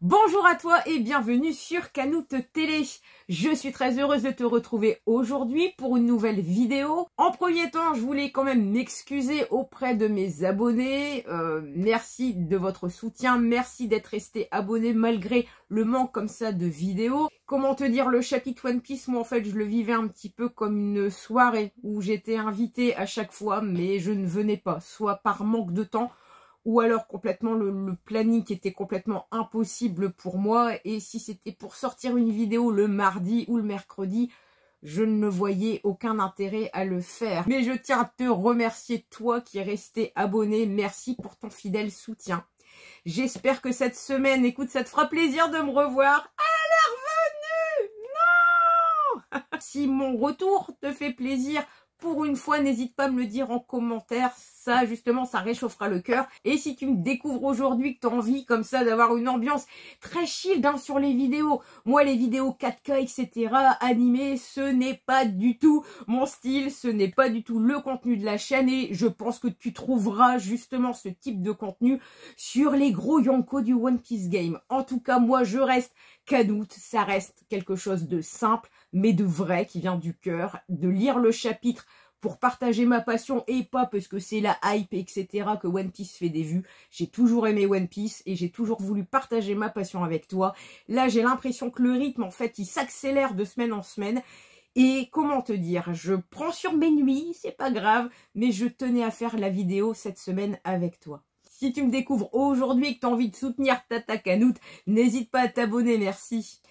Bonjour à toi et bienvenue sur Canoute Télé. Je suis très heureuse de te retrouver aujourd'hui pour une nouvelle vidéo. En premier temps, je voulais quand même m'excuser auprès de mes abonnés. Merci de votre soutien, merci d'être resté abonné malgré le manque comme ça de vidéos. Comment te dire, le chapitre One Piece, moi en fait je le vivais un petit peu comme une soirée où j'étais invitée à chaque fois mais je ne venais pas, soit par manque de temps, ou alors complètement le planning était complètement impossible pour moi. Et si c'était pour sortir une vidéo le mardi ou le mercredi, je ne voyais aucun intérêt à le faire. Mais je tiens à te remercier, toi qui es resté abonné. Merci pour ton fidèle soutien. J'espère que cette semaine, écoute, ça te fera plaisir de me revoir. Elle est revenue! Non! Si mon retour te fait plaisir, pour une fois, n'hésite pas à me le dire en commentaire. Ça, justement, ça réchauffera le cœur. Et si tu me découvres aujourd'hui, que tu as envie comme ça d'avoir une ambiance très chill sur les vidéos. Moi, les vidéos 4K, etc., animées, ce n'est pas du tout mon style. Ce n'est pas du tout le contenu de la chaîne. Et je pense que tu trouveras justement ce type de contenu sur les gros Yonko du One Piece Game. En tout cas, moi, je reste Canoute. Ça reste quelque chose de simple, mais de vrai, qui vient du cœur. De lire le chapitre pour partager ma passion et pas parce que c'est la hype, etc. que One Piece fait des vues. J'ai toujours aimé One Piece et j'ai toujours voulu partager ma passion avec toi. Là, j'ai l'impression que le rythme, en fait, il s'accélère de semaine en semaine. Et comment te dire, je prends sur mes nuits, c'est pas grave, mais je tenais à faire la vidéo cette semaine avec toi. Si tu me découvres aujourd'hui et que tu as envie de soutenir Tata Canoute, n'hésite pas à t'abonner, merci.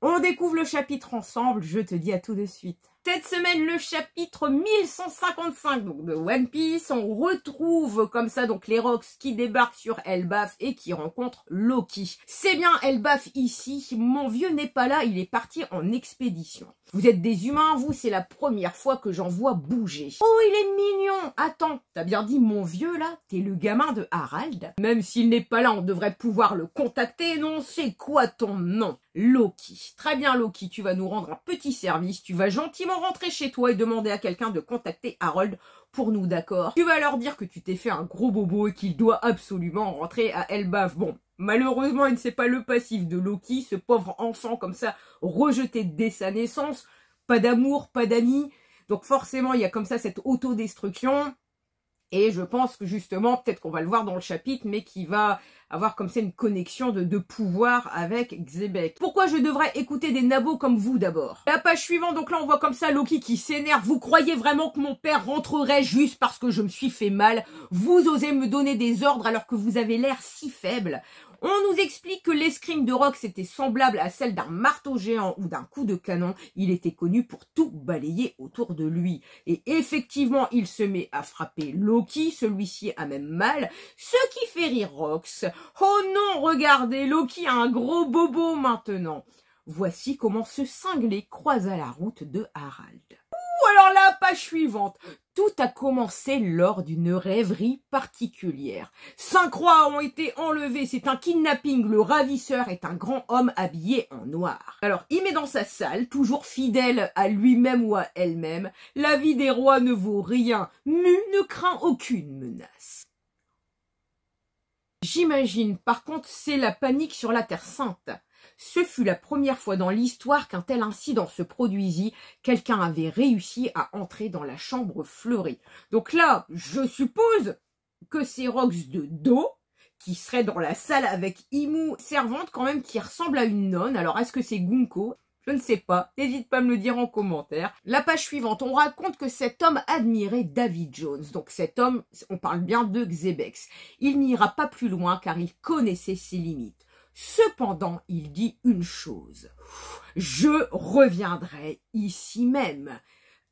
On découvre le chapitre ensemble, je te dis à tout de suite. Cette semaine, le chapitre 1155 donc de One Piece, on retrouve comme ça donc les Rocks qui débarquent sur Elbaf et qui rencontrent Loki. C'est bien Elbaf ici, mon vieux n'est pas là, il est parti en expédition. Vous êtes des humains, vous, c'est la première fois que j'en vois bouger. Oh, il est mignon! Attends, t'as bien dit mon vieux là? T'es le gamin de Harald? Même s'il n'est pas là, on devrait pouvoir le contacter, non? C'est quoi ton nom? Loki. Très bien Loki, tu vas nous rendre un petit service, tu vas gentiment rentrer chez toi et demander à quelqu'un de contacter Harold pour nous, d'accord? Tu vas leur dire que tu t'es fait un gros bobo et qu'il doit absolument rentrer à Elbaf. Bon, malheureusement, il ne sait pas le passif de Loki, ce pauvre enfant comme ça, rejeté dès sa naissance. Pas d'amour, pas d'amis. Donc forcément, il y a comme ça cette autodestruction. Et je pense que justement, peut-être qu'on va le voir dans le chapitre, mais qui va avoir comme ça une connexion de pouvoir avec Xebec. Pourquoi je devrais écouter des nabos comme vous d'abord? La page suivante, donc là on voit comme ça Loki qui s'énerve. Vous croyez vraiment que mon père rentrerait juste parce que je me suis fait mal? Vous osez me donner des ordres alors que vous avez l'air si faible? On nous explique que l'escrime de Rox était semblable à celle d'un marteau géant ou d'un coup de canon. Il était connu pour tout balayer autour de lui. Et effectivement, il se met à frapper Loki. Celui-ci a même mal, ce qui fait rire Rox. Oh non, regardez, Loki a un gros bobo maintenant. Voici comment ce cinglé croisa la route de Harald. Alors la page suivante. Tout a commencé lors d'une rêverie particulière. 5 rois ont été enlevés, c'est un kidnapping, le ravisseur est un grand homme habillé en noir. Alors il met dans sa salle, toujours fidèle à lui-même ou à elle-même, la vie des rois ne vaut rien, Mu ne craint aucune menace. J'imagine, par contre, c'est la panique sur la Terre Sainte. Ce fut la première fois dans l'histoire qu'un tel incident se produisit. Quelqu'un avait réussi à entrer dans la chambre fleurie. Donc là, je suppose que c'est Rox de dos qui serait dans la salle avec Imu, servante quand même qui ressemble à une nonne. Alors est-ce que c'est Gunko? Je ne sais pas. N'hésite pas à me le dire en commentaire. La page suivante, on raconte que cet homme admirait David Jones. Donc cet homme, on parle bien de Xebec. Il n'ira pas plus loin car il connaissait ses limites. Cependant, il dit une chose. Je reviendrai ici même.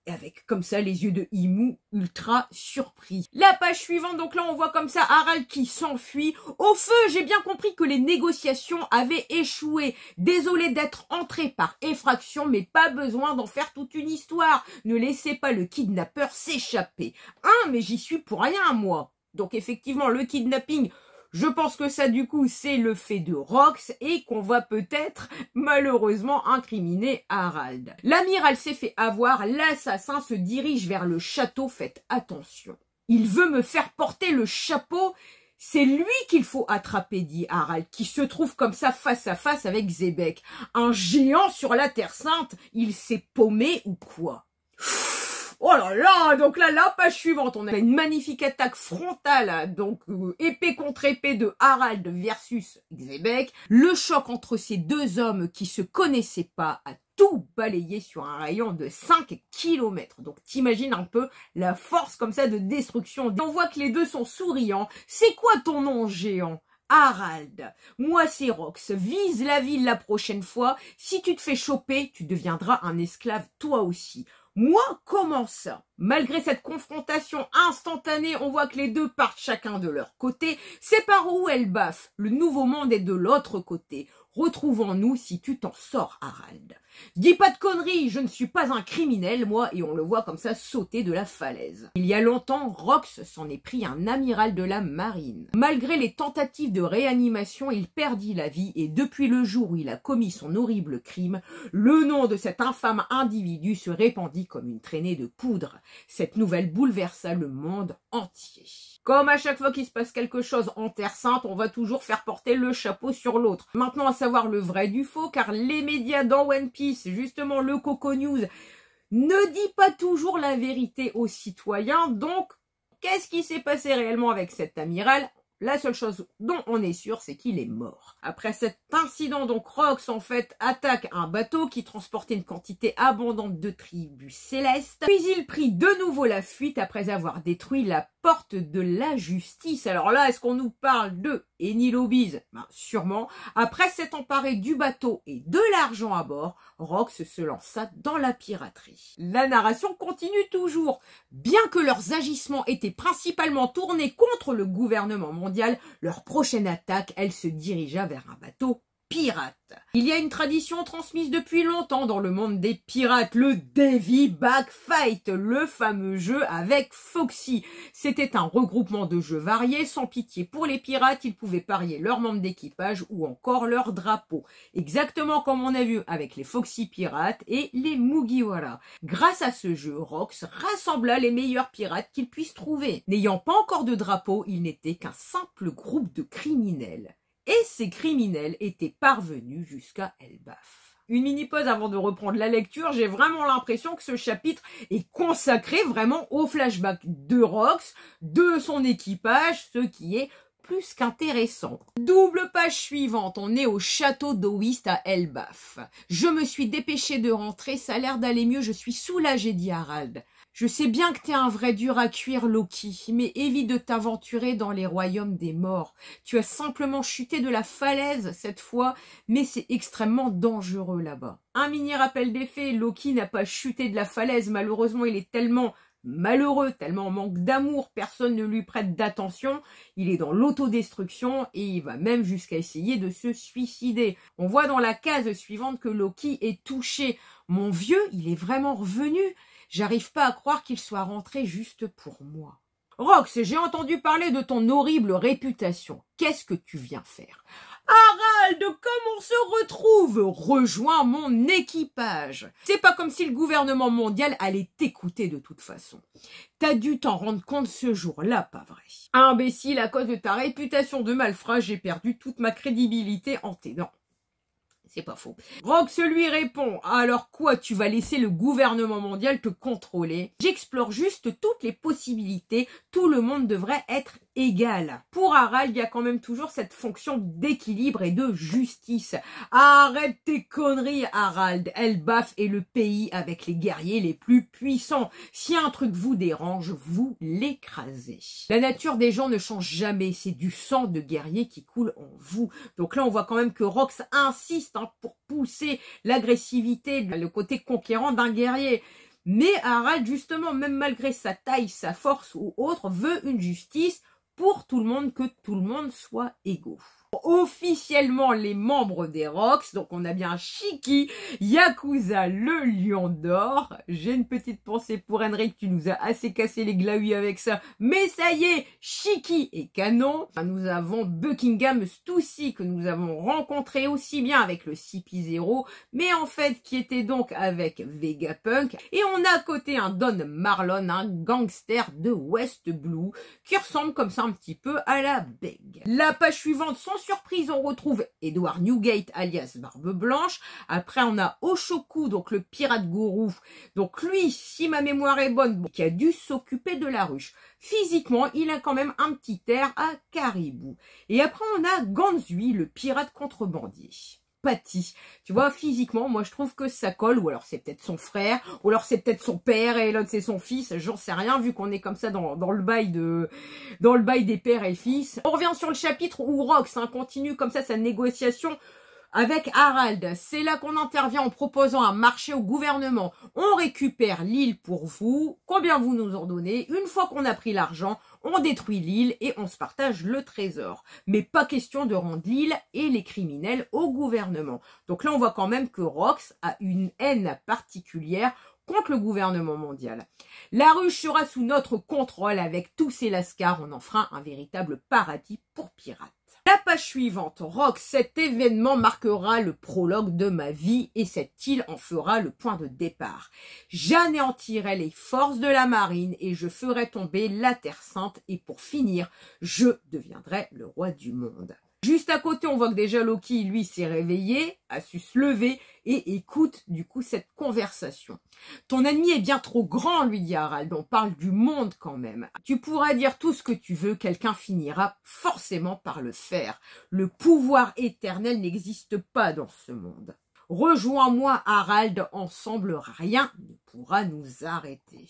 Avec comme ça les yeux de Imu ultra surpris. La page suivante, donc là on voit comme ça Harald qui s'enfuit. Au feu, j'ai bien compris que les négociations avaient échoué. Désolé d'être entré par effraction, mais pas besoin d'en faire toute une histoire. Ne laissez pas le kidnappeur s'échapper. Hein, mais j'y suis pour rien moi. Donc effectivement, le kidnapping... Je pense que ça, du coup, c'est le fait de Rox et qu'on va peut-être, malheureusement, incriminer Harald. L'amiral s'est fait avoir, l'assassin se dirige vers le château, faites attention. Il veut me faire porter le chapeau. C'est lui qu'il faut attraper, dit Harald, qui se trouve comme ça face à face avec Xebec. Un géant sur la Terre Sainte, il s'est paumé ou quoi? Oh là là, donc là, la page suivante, on a une magnifique attaque frontale, donc épée contre épée de Harald versus Xebec. Le choc entre ces deux hommes qui se connaissaient pas a tout balayé sur un rayon de 5 km. Donc t'imagines un peu la force comme ça de destruction. On voit que les deux sont souriants. C'est quoi ton nom, géant? Harald. Moi, c'est Rox. Vise la ville la prochaine fois. Si tu te fais choper, tu deviendras un esclave toi aussi. Moi, comment ça? Malgré cette confrontation instantanée, on voit que les deux partent chacun de leur côté. C'est par où elles baffent. Le nouveau monde est de l'autre côté. Retrouvons-nous si tu t'en sors, Harald. Dis pas de conneries, je ne suis pas un criminel, moi, et on le voit comme ça sauter de la falaise. Il y a longtemps, Rox s'en est pris un amiral de la marine. Malgré les tentatives de réanimation, il perdit la vie, et depuis le jour où il a commis son horrible crime, le nom de cet infâme individu se répandit comme une traînée de poudre. Cette nouvelle bouleversa le monde entier. Comme à chaque fois qu'il se passe quelque chose en Terre Sainte, on va toujours faire porter le chapeau sur l'autre. Maintenant, à savoir le vrai du faux, car les médias dans One Piece, justement le Coco News, ne dit pas toujours la vérité aux citoyens. Donc, qu'est-ce qui s'est passé réellement avec cet amiral ? La seule chose dont on est sûr, c'est qu'il est mort. Après cet incident, donc Rox, en fait, attaque un bateau qui transportait une quantité abondante de tribus célestes. Puis il prit de nouveau la fuite après avoir détruit la porte de la justice. Alors là, est-ce qu'on nous parle de Eni Lobbies? Ben, sûrement. Après s'être emparé du bateau et de l'argent à bord, Rox se lança dans la piraterie. La narration continue toujours. Bien que leurs agissements étaient principalement tournés contre le gouvernement mondial, leur prochaine attaque, elle se dirigea vers un bateau pirate. Il y a une tradition transmise depuis longtemps dans le monde des pirates, le Davy Back Fight, le fameux jeu avec Foxy. C'était un regroupement de jeux variés, sans pitié pour les pirates, ils pouvaient parier leurs membres d'équipage ou encore leur drapeau. Exactement comme on a vu avec les Foxy pirates et les Mugiwara. Grâce à ce jeu, Rox rassembla les meilleurs pirates qu'il puisse trouver. N'ayant pas encore de drapeau, il n'était qu'un simple groupe de criminels. Et ces criminels étaient parvenus jusqu'à Elbaf. Une mini-pause avant de reprendre la lecture, j'ai vraiment l'impression que ce chapitre est consacré vraiment au flashback de Rox, de son équipage, ce qui est plus qu'intéressant. Double page suivante, on est au château d'Oist à Elbaf. Je me suis dépêché de rentrer, ça a l'air d'aller mieux, je suis soulagé, dit Harald. Je sais bien que t'es un vrai dur à cuire, Loki, mais évite de t'aventurer dans les royaumes des morts. Tu as simplement chuté de la falaise cette fois, mais c'est extrêmement dangereux là-bas. Un mini rappel des faits, Loki n'a pas chuté de la falaise, malheureusement il est tellement malheureux, tellement en manque d'amour, personne ne lui prête d'attention, il est dans l'autodestruction et il va même jusqu'à essayer de se suicider. On voit dans la case suivante que Loki est touché. Mon vieux, il est vraiment revenu. J'arrive pas à croire qu'il soit rentré juste pour moi. Rox, j'ai entendu parler de ton horrible réputation. Qu'est-ce que tu viens faire? Harald, comme on se retrouve? Rejoins mon équipage. C'est pas comme si le gouvernement mondial allait t'écouter de toute façon. T'as dû t'en rendre compte ce jour-là, pas vrai? Imbécile, à cause de ta réputation de malfrat, j'ai perdu toute ma crédibilité en t'aidant. C'est pas faux. Rox lui répond, alors quoi, tu vas laisser le gouvernement mondial te contrôler? J'explore juste toutes les possibilités, tout le monde devrait être égal. Pour Harald, il y a quand même toujours cette fonction d'équilibre et de justice. Arrête tes conneries, Harald. Elbaf est le pays avec les guerriers les plus puissants. Si un truc vous dérange, vous l'écrasez. La nature des gens ne change jamais, c'est du sang de guerrier qui coule en vous. Donc là, on voit quand même que Rox insiste pour pousser l'agressivité, le côté conquérant d'un guerrier. Mais Harald, justement, même malgré sa taille, sa force ou autre, veut une justice pour tout le monde, que tout le monde soit égaux. Officiellement les membres des Rox, donc on a bien Shiki, Yakuza, le lion d'or. J'ai une petite pensée pour Henrik, tu nous as assez cassé les glaouis avec ça, mais ça y est, Shiki est canon. Nous avons Buckingham Stussy que nous avons rencontré aussi bien avec le CP0, mais en fait qui était donc avec Vegapunk. Et on a à côté un Don Marlon, un gangster de West Blue, qui ressemble comme ça un petit peu à la Beg. La page suivante, sans surprise, on retrouve Edward Newgate alias Barbe Blanche. Après, on a Oshoku, donc le pirate gourou. Donc lui, si ma mémoire est bonne, qui a dû s'occuper de la ruche. Physiquement, il a quand même un petit air à caribou. Et après, on a Gansui, le pirate contrebandier. Patty. Tu vois, physiquement, moi je trouve que ça colle, ou alors c'est peut-être son frère, ou alors c'est peut-être son père et l'autre c'est son fils, j'en sais rien, vu qu'on est comme ça dans le bail des pères et fils. On revient sur le chapitre où Rox continue comme ça sa négociation avec Harald. C'est là qu'on intervient en proposant un marché au gouvernement. On récupère l'île pour vous. Combien vous nous en donnez? Une fois qu'on a pris l'argent, on détruit l'île et on se partage le trésor. Mais pas question de rendre l'île et les criminels au gouvernement. Donc là, on voit quand même que Rox a une haine particulière contre le gouvernement mondial. La ruche sera sous notre contrôle avec tous ces lascars. On en fera un véritable paradis pour pirates. La page suivante, Rox, cet événement marquera le prologue de ma vie et cette île en fera le point de départ. J'anéantirai les forces de la marine et je ferai tomber la Terre Sainte et pour finir, je deviendrai le roi du monde. Juste à côté, on voit que déjà Loki, lui, s'est réveillé, a su se lever et écoute du coup cette conversation. Ton ennemi est bien trop grand, lui dit Harald, on parle du monde quand même. Tu pourras dire tout ce que tu veux, quelqu'un finira forcément par le faire. Le pouvoir éternel n'existe pas dans ce monde. Rejoins-moi, Harald, ensemble rien ne pourra nous arrêter.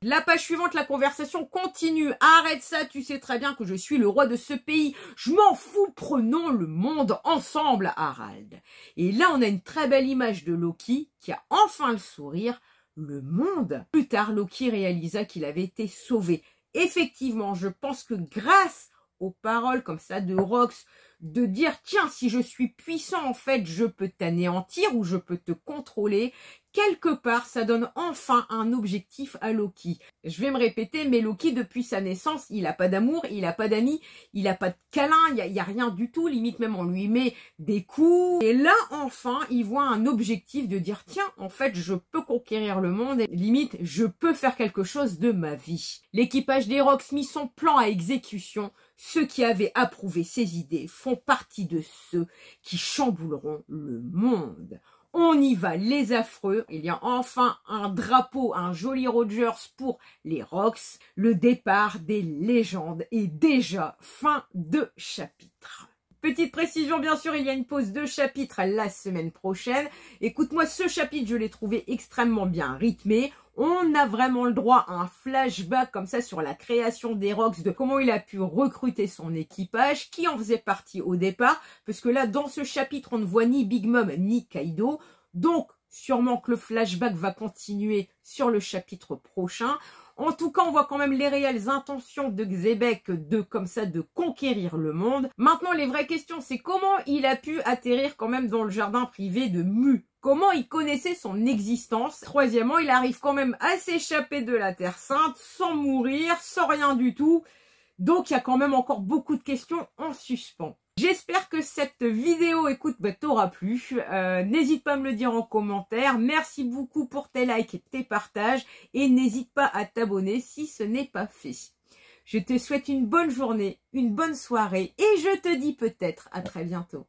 La page suivante, la conversation continue. Arrête ça, tu sais très bien que je suis le roi de ce pays. Je m'en fous, prenons le monde ensemble, Harald. Et là, on a une très belle image de Loki qui a enfin le sourire. Le monde. Plus tard, Loki réalisa qu'il avait été sauvé. Effectivement, je pense que grâce aux paroles comme ça de Rox, de dire tiens, si je suis puissant, en fait, je peux t'anéantir ou je peux te contrôler. Quelque part, ça donne enfin un objectif à Loki. Je vais me répéter, mais Loki, depuis sa naissance, il n'a pas d'amour, il n'a pas d'amis, il n'a pas de câlin, il y a rien du tout. Limite même, on lui met des coups. Et là, enfin, il voit un objectif de dire, tiens, en fait, je peux conquérir le monde. Et limite, je peux faire quelque chose de ma vie. L'équipage des Rox mit son plan à exécution. Ceux qui avaient approuvé ses idées font partie de ceux qui chambouleront le monde. On y va, les affreux. Il y a enfin un drapeau, un joli Rogers pour les Rox. Le départ des légendes est déjà fin de chapitre. Petite précision, bien sûr, il y a une pause de chapitre la semaine prochaine. Écoute-moi, ce chapitre, je l'ai trouvé extrêmement bien rythmé. On a vraiment le droit à un flashback comme ça sur la création des Rox, de comment il a pu recruter son équipage, qui en faisait partie au départ, parce que là, dans ce chapitre, on ne voit ni Big Mom ni Kaido, donc sûrement que le flashback va continuer sur le chapitre prochain. En tout cas, on voit quand même les réelles intentions de Xebec de conquérir le monde. Maintenant, les vraies questions, c'est comment il a pu atterrir quand même dans le jardin privé de Mu. Comment il connaissait son existence. Troisièmement, il arrive quand même à s'échapper de la Terre Sainte sans mourir, sans rien du tout. Donc, il y a quand même encore beaucoup de questions en suspens. J'espère que cette vidéo, écoute, t'aura plu. N'hésite pas à me le dire en commentaire. Merci beaucoup pour tes likes et tes partages. Et n'hésite pas à t'abonner si ce n'est pas fait. Je te souhaite une bonne journée, une bonne soirée. Et je te dis peut-être à très bientôt.